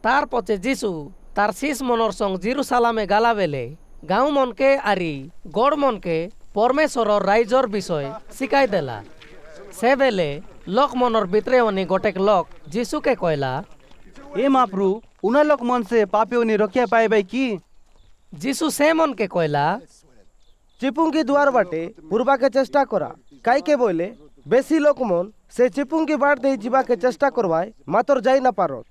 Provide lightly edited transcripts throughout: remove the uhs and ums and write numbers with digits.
तार पचे जीसु तार शीश मनर संग जेरुसालामे गाला बेले गाँव मन के आरी गड़ मन के परमेश्वर राइजर विषय शिकाई देला। से बेले लोक मनर भितरे ओनी गोटेक लोक जीसु के कहला, ए महाप्रभु उना लोक मन से पापी ओनी रखिया पाए की? जीसु से मन के कहला, चिपुंगी द्वार बाटे पूर्वा के चेष्टा करा काई के बोले बेसी लोक मन से चिपुंगी बाट दे जीवा के चेष्टा करवाए मातर जाई ना पारो।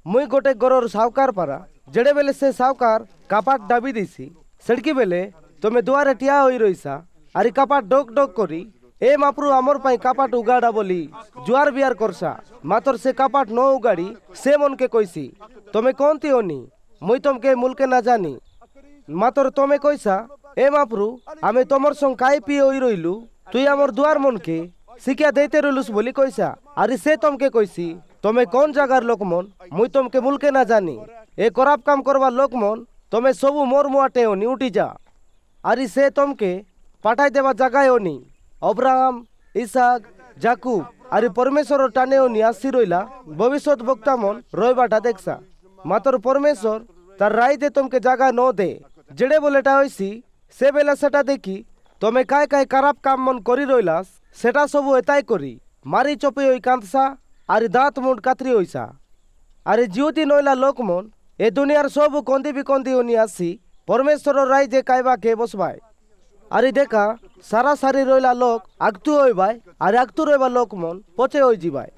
मुई गोटे गरर सावकार पारा जेड़े बेले से सावकार कापाट डाबी देसी सड़की बेले तुम्हें दुआरे टिया होई रहीसा आरी कापाट डोक डोक करी ए महाप्रभु आमर पाई कापाट उगाड़ा बोली जुआर बियार करसा मातर से कापाट न उगाड़ी से मन के कइसी तुम्हें कौन थी ओनी मुई तुमके मुलके ना जानी मातर तुम्हें कइसा ए महाप्रभु आमे तमर संग काई पिए होई रहिलु तुई आमर दुआर मन के शिक्षा देते रहिलुस बोली कइसा आरी से तुमके कइसी तुम्हें कौन जगार लोक मन मुई तुमके मुलके ना जानी ए खराब काम करवा लोक मन तुम्हें सबू मोर मुआटे ओनी उठी जा आरी से तुमके पाठाई देवा जगाए ओनी अब्राहम इसाक जाकूब आरी परमेश्वर टाने ओनी आसी रइला भविष्यत वक्ता मन रोयबाटा देखसा मातर परमेश्वर तार राय दे तुमके जगह न दे जेड़े बोलेटा होइसी से बेला सेटा देखी तुम्हें काय काय खराब काम मन करी रइलास सेटा सबू एताई करी मारी चपे ओई कांदसा आरी दाँत मुंड कातरी होइसा आरी जिउती नइला लोक मन ए दुनियार सब कन्दी बिकन्दी ओनी आसी परमेश्वर राय जे कायबा के बसबाय आरी देखा सारा सारी रइला लोक आगतु होइबाय आरी आगतु रइबा लोक मन पचे होई जिबाय।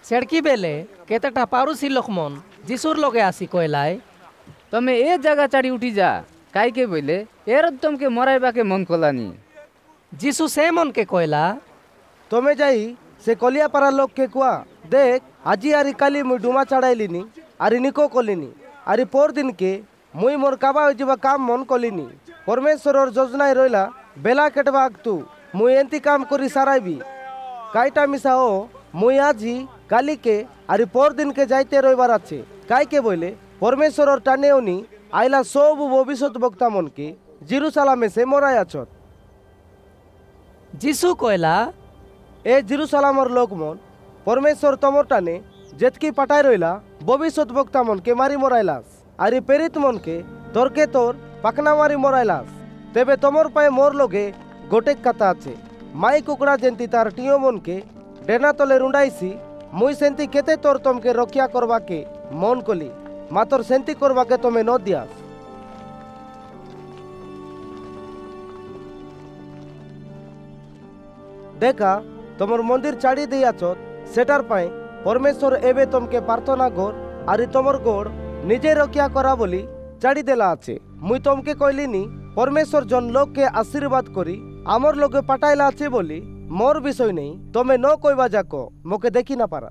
सेड़की बेले केतेटा पारुसी लोक मन जीसुर लगे आसी कहलाय, तमे ए जगह चढ़ी उठी जा काई के बोले एर तुमके मराइबा के मन कोलानी। जीसु से मन के कहला, तुम्हें जाई से कलिया पारा लोक के कुआ देख आजी आरी काली मुई डुमा चढ़ाइलिनी आरी निको कलिनी आरी पर दिन के मुई मोर काबा हो जीवा काम मन कलिनी परमेश्वर और योजनाय रइला बेला केटबा आगतु मुई एंती काम करी साराइबी काईटा मिसा हो मुई आजी काली के आरी पर दिन के जाइते रइबार आछे काई के बोले परमेश्वर और टाने ओनी आइला सब भविष्यत वक्ता मन के जेरुसालामे से मराय आछत। जीसु कहला, ए जेरुसालामर लोक मन परमेश्वर तमर टाने जेतकी पाटाई रइला भविष्यत वक्ता मन के मारी मराइलास आरी प्रेरित मन के तोरके तोर पाकना मारी मराइलास तेबे तमर पाए मोर लगे गोटेक कथा आछे माई कुकड़ा जेंती तार टियो मन के डेना तले रुंडाइसी मुई सेंती केते तोर तमके रक्षा करवा के मन कली मातर सेंती करवा के तमे न दियास। देखा तमर मंदिर चाड़ी दियाचत सेटार पाए परमेश्वर एबे तमके प्रार्थना घर आरी तमर गोड़ निजे रक्षा करा बोली चाड़ी देला आछे मुई तमके कहलिनी परमेश्वर जन लोक के आशीर्वाद करी आमर लोके पाठाइला आछे बोली मोर विषय नहीं तमे न कइबा जाको मोके देखी ना पारा।